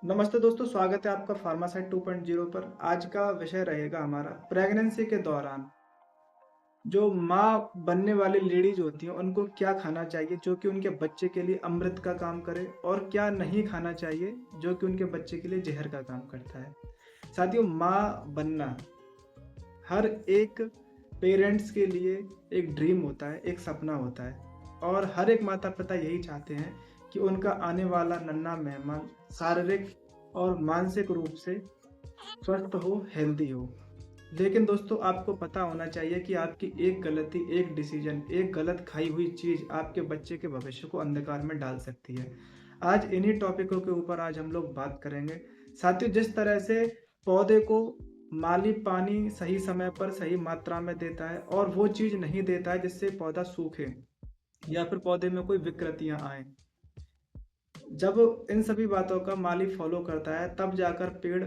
नमस्ते दोस्तों, स्वागत है आपका फार्मासाइट 2.0 पर। आज का विषय रहेगा हमारा प्रेगनेंसी के दौरान जो माँ बनने वाली लेडीज होती हैं उनको क्या खाना चाहिए जो कि उनके बच्चे के लिए अमृत का काम करे, और क्या नहीं खाना चाहिए जो कि उनके बच्चे के लिए जहर का काम करता है। साथियों, माँ बनना हर एक पेरेंट्स के लिए एक ड्रीम होता है, एक सपना होता है, और हर एक माता पिता यही चाहते हैं कि उनका आने वाला नन्हा मेहमान शारीरिक और मानसिक रूप से स्वस्थ हो, हेल्दी हो। लेकिन दोस्तों, आपको पता होना चाहिए कि आपकी एक गलती, एक डिसीजन, एक गलत खाई हुई चीज़ आपके बच्चे के भविष्य को अंधकार में डाल सकती है। आज इन्हीं टॉपिकों के ऊपर आज हम लोग बात करेंगे। साथियों, जिस तरह से पौधे को माली पानी सही समय पर सही मात्रा में देता है और वो चीज़ नहीं देता है जिससे पौधा सूखे या फिर पौधे में कोई विकृतियाँ आएँ। जब इन सभी बातों का माली फॉलो करता है तब जाकर पेड़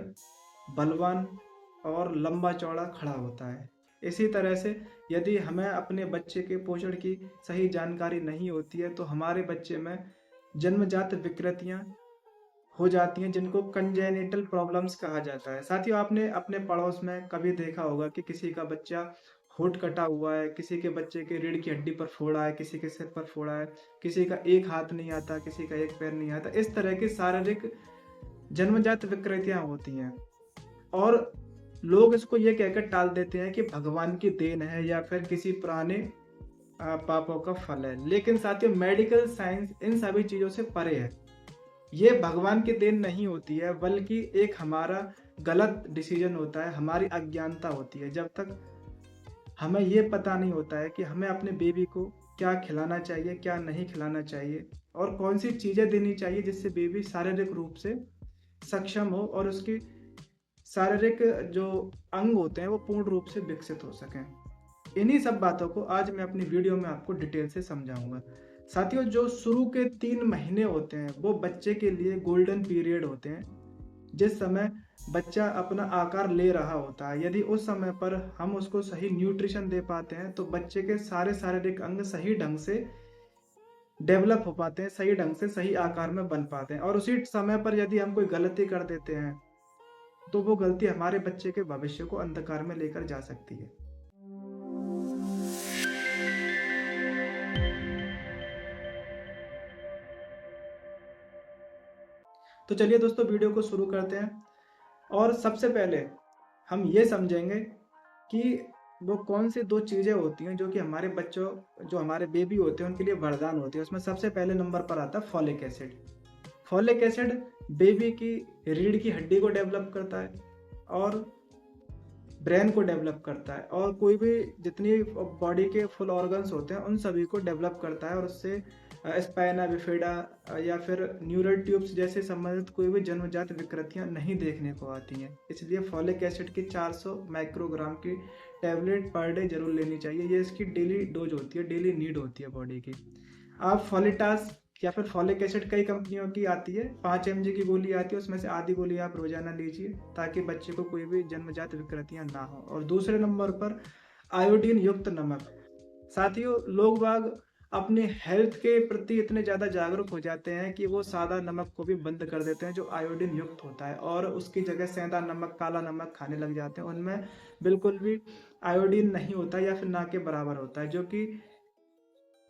बलवान और लंबा चौड़ा खड़ा होता है। इसी तरह से यदि हमें अपने बच्चे के पोषण की सही जानकारी नहीं होती है तो हमारे बच्चे में जन्मजात विकृतियां हो जाती हैं, जिनको कंजेनिटल प्रॉब्लम्स कहा जाता है। साथियों, आपने अपने पड़ोस में कभी देखा होगा कि किसी का बच्चा होंठ कटा हुआ है, किसी के बच्चे के रीढ़ की हड्डी पर फोड़ा है, किसी के सिर पर फोड़ा है, किसी का एक हाथ नहीं आता, किसी का एक पैर नहीं आता। इस तरह की शारीरिक जन्मजात विकृतियां होती हैं, और लोग इसको ये कहकर टाल देते हैं कि भगवान की देन है या फिर किसी पुराने पापों का फल है। लेकिन साथियों, मेडिकल साइंस इन सभी चीज़ों से परे है। ये भगवान की देन नहीं होती है, बल्कि एक हमारा गलत डिसीजन होता है, हमारी अज्ञानता होती है। जब तक हमें ये पता नहीं होता है कि हमें अपने बेबी को क्या खिलाना चाहिए, क्या नहीं खिलाना चाहिए, और कौन सी चीज़ें देनी चाहिए जिससे बेबी शारीरिक रूप से सक्षम हो और उसकी शारीरिक जो अंग होते हैं वो पूर्ण रूप से विकसित हो सकें। इन्हीं सब बातों को आज मैं अपनी वीडियो में आपको डिटेल से समझाऊंगा। साथियों, जो शुरू के 3 महीने होते हैं वो बच्चे के लिए गोल्डन पीरियड होते हैं, जिस समय बच्चा अपना आकार ले रहा होता है। यदि उस समय पर हम उसको सही न्यूट्रिशन दे पाते हैं तो बच्चे के सारे शारीरिक अंग सही ढंग से डेवलप हो पाते हैं, सही ढंग से सही आकार में बन पाते हैं। और उसी समय पर यदि हम कोई गलती कर देते हैं तो वो गलती हमारे बच्चे के भविष्य को अंधकार में लेकर जा सकती है। तो चलिए दोस्तों, वीडियो को शुरू करते हैं। और सबसे पहले हम ये समझेंगे कि वो कौन सी 2 चीज़ें होती हैं जो कि हमारे बच्चों, जो हमारे बेबी होते हैं उनके लिए वरदान होती है। उसमें सबसे पहले नंबर पर आता है folic acid. Folic acid baby की रीढ़ की हड्डी को डेवलप करता है और ब्रेन को डेवलप करता है, और कोई भी जितनी बॉडी के फुल ऑर्गन्स होते हैं उन सभी को डेवलप करता है, और उससे स्पाइना बिफिडा या फिर न्यूरल ट्यूब्स जैसे संबंधित कोई भी जन्मजात विकृतियां नहीं देखने को आती हैं। इसलिए फॉलिक एसिड की 400 माइक्रोग्राम की टैबलेट पर डे जरूर लेनी चाहिए। ये इसकी डेली डोज होती है, डेली नीड होती है बॉडी की। आप फॉलिटास या फिर फॉलिक एसिड कई कंपनियों की आती है, 5 mg की गोली आती है, उसमें से आधी गोली आप रोजाना लीजिए ताकि बच्चे को कोई भी जन्मजात विकृतियां ना हो। और दूसरे नंबर पर आयोडीन युक्त नमक। साथियों, लोग बाग अपनी हेल्थ के प्रति इतने ज़्यादा जागरूक हो जाते हैं कि वो सादा नमक को भी बंद कर देते हैं जो आयोडीन युक्त होता है, और उसकी जगह सेंधा नमक, काला नमक खाने लग जाते हैं। उनमें बिल्कुल भी आयोडीन नहीं होता या फिर ना के बराबर होता है, जो कि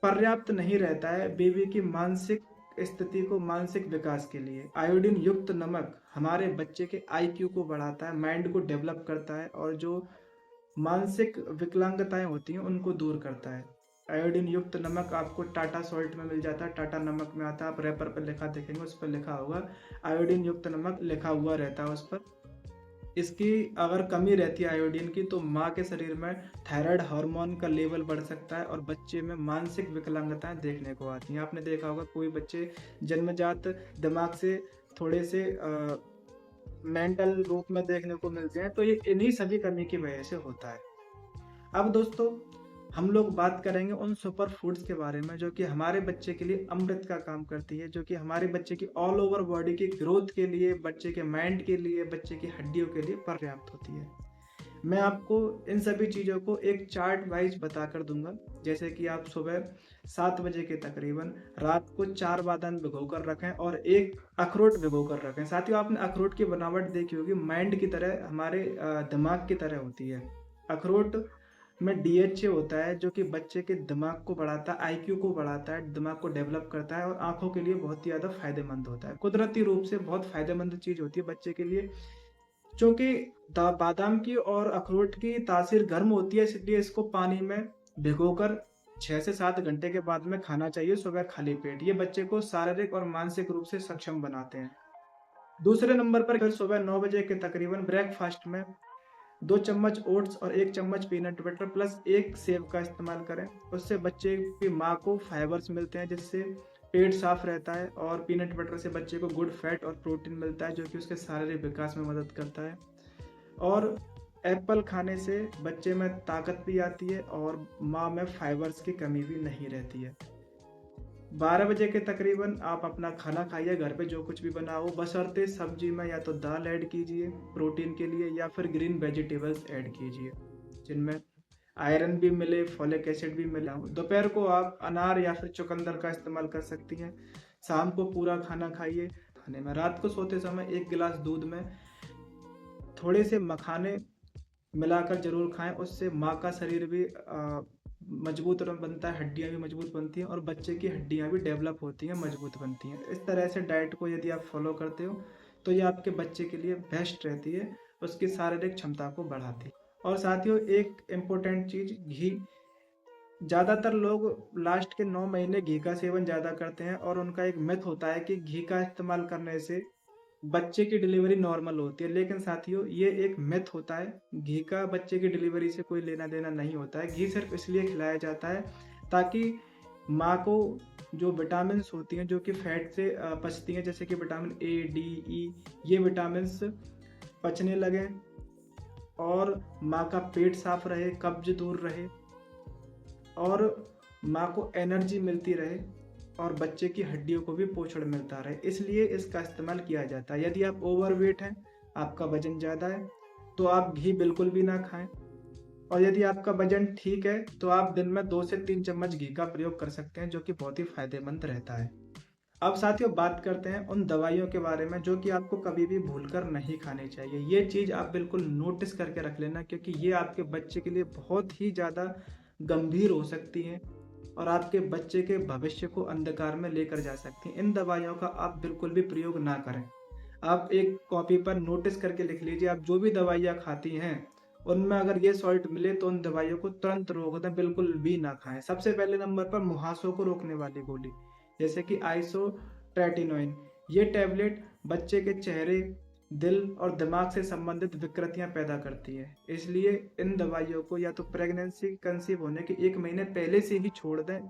पर्याप्त नहीं रहता है बेबी की मानसिक स्थिति को, मानसिक विकास के लिए। आयोडीन युक्त नमक हमारे बच्चे के आईक्यू को बढ़ाता है, माइंड को डेवलप करता है, और जो मानसिक विकलांगताएं होती हैं उनको दूर करता है। आयोडीन युक्त नमक आपको टाटा सॉल्ट में मिल जाता है, टाटा नमक में आता है। आप रैपर पर लिखा देखेंगे, उस पर लिखा होगा आयोडीन युक्त नमक लिखा हुआ रहता है उस पर। इसकी अगर कमी रहती है आयोडीन की तो माँ के शरीर में थायराइड हार्मोन का लेवल बढ़ सकता है और बच्चे में मानसिक विकलांगताएं देखने को आती हैं। आपने देखा होगा कोई बच्चे जन्मजात दिमाग से थोड़े से मेंटल रूप में देखने को मिलते हैं, तो ये इन्हीं सभी कमी की वजह से होता है। अब दोस्तों, हम लोग बात करेंगे उन सुपर फूड्स के बारे में जो कि हमारे बच्चे के लिए अमृत का काम करती है, जो कि हमारे बच्चे की ऑल ओवर बॉडी की ग्रोथ के लिए, बच्चे के माइंड के लिए, बच्चे की हड्डियों के लिए पर्याप्त होती है। मैं आपको इन सभी चीज़ों को एक चार्ट वाइज बता कर दूंगा। जैसे कि आप सुबह 7 बजे के तकरीबन रात को 4 बादाम भिगो कर रखें और एक अखरोट भिगो कर रखें। साथियों, आपने अखरोट की बनावट देखी होगी, माइंड की तरह, हमारे दिमाग की तरह होती है। अखरोट में डीएचए होता है जो कि बच्चे के दिमाग को बढ़ाता है, आईक्यू को बढ़ाता है, दिमाग को डेवलप करता है और आंखों के लिए बहुत ही ज़्यादा फायदेमंद होता है। कुदरती रूप से बहुत फायदेमंद चीज़ होती है बच्चे के लिए, क्योंकि बादाम की और अखरोट की तासीर गर्म होती है, इसलिए इसको पानी में भिगोकर 6 से 7 घंटे के बाद में खाना चाहिए सुबह खाली पेट। ये बच्चे को शारीरिक और मानसिक रूप से सक्षम बनाते हैं। दूसरे नंबर पर फिर सुबह 9 बजे के तकरीबन ब्रेकफास्ट में 2 चम्मच ओट्स और 1 चम्मच पीनट बटर प्लस 1 सेव का इस्तेमाल करें। उससे बच्चे की माँ को फाइबर्स मिलते हैं जिससे पेट साफ रहता है, और पीनट बटर से बच्चे को गुड फैट और प्रोटीन मिलता है जो कि उसके शारीरिक विकास में मदद करता है। और एप्पल खाने से बच्चे में ताकत भी आती है और माँ में फाइबर्स की कमी भी नहीं रहती है। 12 बजे के तकरीबन आप अपना खाना खाइए, घर पे जो कुछ भी बना हो, बशर्ते सब्जी में या तो दाल ऐड कीजिए प्रोटीन के लिए या फिर ग्रीन वेजिटेबल्स ऐड कीजिए जिनमें आयरन भी मिले, फोलिक एसिड भी मिला। दोपहर को आप अनार या फिर चुकंदर का इस्तेमाल कर सकती हैं। शाम को पूरा खाना खाइए। खाने में रात को सोते समय 1 गिलास दूध में थोड़े से मखाने मिलाकर जरूर खाएं, उससे माँ का शरीर भी मजबूत बनता है, हड्डियां भी मजबूत बनती हैं और बच्चे की हड्डियां भी डेवलप होती हैं, मजबूत बनती हैं। इस तरह से डाइट को यदि आप फॉलो करते हो तो ये आपके बच्चे के लिए बेस्ट रहती है, उसकी शारीरिक क्षमता को बढ़ाती है। और साथियों, एक इम्पोर्टेंट चीज़, घी। ज़्यादातर लोग लास्ट के 9 महीने घी का सेवन ज़्यादा करते हैं और उनका एक मिथ होता है कि घी का इस्तेमाल करने से बच्चे की डिलीवरी नॉर्मल होती है। लेकिन साथियों, ये एक मिथ होता है। घी का बच्चे की डिलीवरी से कोई लेना देना नहीं होता है। घी सिर्फ इसलिए खिलाया जाता है ताकि माँ को जो विटामिन होती हैं जो कि फैट से पचती हैं, जैसे कि विटामिन ए, डी, ई, ये विटामिन पचने लगें और माँ का पेट साफ रहे, कब्ज दूर रहे और माँ को एनर्जी मिलती रहे और बच्चे की हड्डियों को भी पोषण मिलता रहे, इसलिए इसका इस्तेमाल किया जाता है। यदि आप ओवरवेट हैं, आपका वजन ज़्यादा है, तो आप घी बिल्कुल भी ना खाएं। और यदि आपका वजन ठीक है तो आप दिन में 2 से 3 चम्मच घी का प्रयोग कर सकते हैं जो कि बहुत ही फायदेमंद रहता है। अब साथियों, बात करते हैं उन दवाइयों के बारे में जो कि आपको कभी भी भूलकर नहीं खानी चाहिए। ये चीज़ आप बिल्कुल नोटिस करके रख लेना, क्योंकि ये आपके बच्चे के लिए बहुत ही ज़्यादा गंभीर हो सकती हैं और आपके बच्चे के भविष्य को अंधकार में लेकर जा सकती हैं। इन दवाइयों का आप बिल्कुल भी प्रयोग ना करें। आप एक कॉपी पर नोटिस करके लिख लीजिए, आप जो भी दवाइयाँ खाती हैं उनमें अगर ये सॉल्ट मिले तो उन दवाइयों को तुरंत रोक दें, बिल्कुल भी ना खाएं। सबसे पहले नंबर पर मुहासों को रोकने वाली गोली जैसे कि आइसोट्रेटिनोइन। ये टैबलेट बच्चे के चेहरे, दिल और दिमाग से संबंधित विकृतियां पैदा करती है, इसलिए इन दवाइयों को या तो प्रेगनेंसी कंसीव होने के 1 महीने पहले से ही छोड़ दें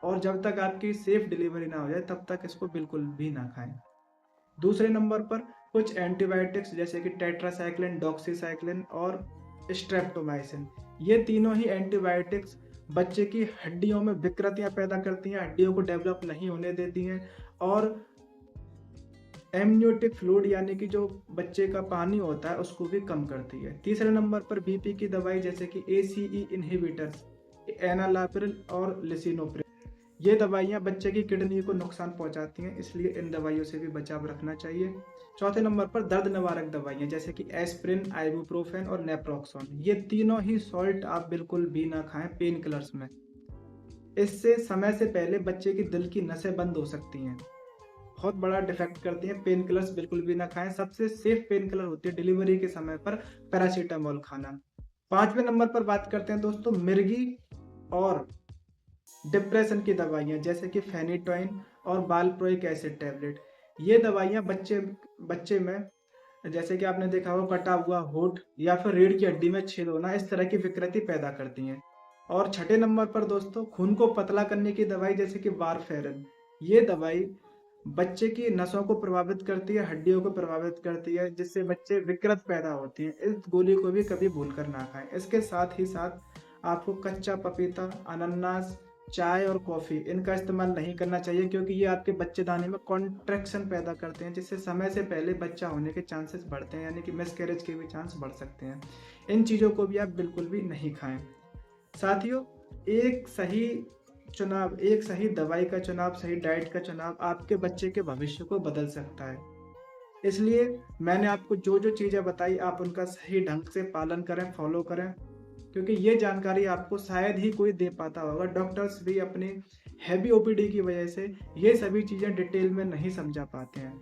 और जब तक आपकी सेफ डिलीवरी ना हो जाए तब तक इसको बिल्कुल भी ना खाएं। दूसरे नंबर पर कुछ एंटीबायोटिक्स जैसे कि टेट्रासाइक्लिन, डॉक्सीसाइक्लिन और स्ट्रेप्टोमाइसिन। ये तीनों ही एंटीबायोटिक्स बच्चे की हड्डियों में विकृतियां पैदा करती हैं, हड्डियों को डेवलप नहीं होने देती हैं और एमनियोटिक फ्लूइड यानी कि जो बच्चे का पानी होता है उसको भी कम करती है। तीसरे नंबर पर बीपी की दवाई जैसे कि एसीई इनहिबिटर्स, एनालाप्रिल और लिसिनोप्रिल। ये दवाइयाँ बच्चे की किडनी को नुकसान पहुंचाती हैं, इसलिए इन दवाइयों से भी बचाव रखना चाहिए। चौथे नंबर पर दर्द निवारक दवाइयाँ जैसे कि एस्प्रिन, आइबुप्रोफेन और नेप्रोक्सोन। ये तीनों ही सॉल्ट आप बिल्कुल भी ना खाएं पेन किलर्स में। इससे समय से पहले बच्चे की दिल की नसें बंद हो सकती हैं, बहुत बड़ा डिफेक्ट करती हैं। पेन किलर्स बिल्कुल भी ना खाएं। सबसे सेफ पेन किलर होती है डिलीवरी के समय पर पैरासीटामोल खाना। 5वें नंबर पर बात करते हैं दोस्तों मिर्गी और डिप्रेशन की दवाइयाँ जैसे कि फेनिटोइन और वालप्रोइक एसिड टैबलेट। ये दवाइयाँ बच्चे में, जैसे कि आपने देखा होगा, कटा हुआ होठ या फिर रीढ़ की हड्डी में छेद होना, इस तरह की विकृति पैदा करती हैं। और 6ठे नंबर पर दोस्तों खून को पतला करने की दवाई जैसे कि वारफेरिन। ये दवाई बच्चे की नसों को प्रभावित करती है, हड्डियों को प्रभावित करती है, जिससे बच्चे विकृत पैदा होती हैं। इस गोली को भी कभी भूलकर ना खाएं। इसके साथ ही साथ आपको कच्चा पपीता, अनानास, चाय और कॉफ़ी इनका इस्तेमाल नहीं करना चाहिए, क्योंकि ये आपके बच्चेदानी में कॉन्ट्रैक्शन पैदा करते हैं, जिससे समय से पहले बच्चा होने के चांसेस बढ़ते हैं, यानी कि मिसकैरेज के भी चांस बढ़ सकते हैं। इन चीज़ों को भी आप बिल्कुल भी नहीं खाएं। साथियों, एक सही चुनाव, एक सही दवाई का चुनाव, सही डाइट का चुनाव आपके बच्चे के भविष्य को बदल सकता है। इसलिए मैंने आपको जो जो चीज़ें बताई, आप उनका सही ढंग से पालन करें, फॉलो करें, क्योंकि ये जानकारी आपको शायद ही कोई दे पाता होगा। डॉक्टर्स भी अपनी हैवी ओपीडी की वजह से ये सभी चीज़ें डिटेल में नहीं समझा पाते हैं।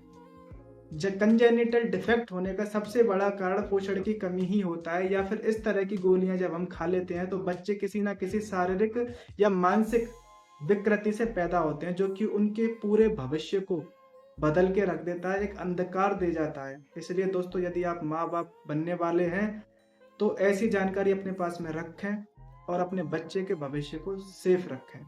कंजेनिटल डिफेक्ट होने का सबसे बड़ा कारण पोषण की कमी ही होता है, या फिर इस तरह की गोलियां जब हम खा लेते हैं तो बच्चे किसी ना किसी शारीरिक या मानसिक विकृति से पैदा होते हैं, जो कि उनके पूरे भविष्य को बदल के रख देता है, एक अंधकार दे जाता है। इसलिए दोस्तों, यदि आप माँ बाप बनने वाले हैं तो ऐसी जानकारी अपने पास में रखें और अपने बच्चे के भविष्य को सेफ रखें।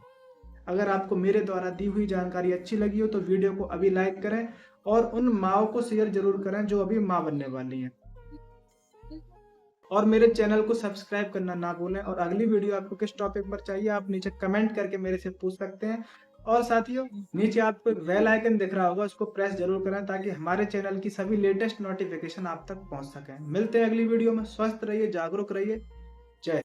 अगर आपको मेरे द्वारा दी हुई जानकारी अच्छी लगी हो तो वीडियो को अभी लाइक करें और उन माँओं को शेयर जरूर करें जो अभी माँ बनने वाली हैं, और मेरे चैनल को सब्सक्राइब करना ना भूलें। और अगली वीडियो आपको किस टॉपिक पर चाहिए आप नीचे कमेंट करके मेरे से पूछ सकते हैं। और साथियों, नीचे आपको बेल आइकन दिख रहा होगा, उसको प्रेस जरूर करें ताकि हमारे चैनल की सभी लेटेस्ट नोटिफिकेशन आप तक पहुंच सकें। मिलते हैं अगली वीडियो में। स्वस्थ रहिए, जागरूक रहिए।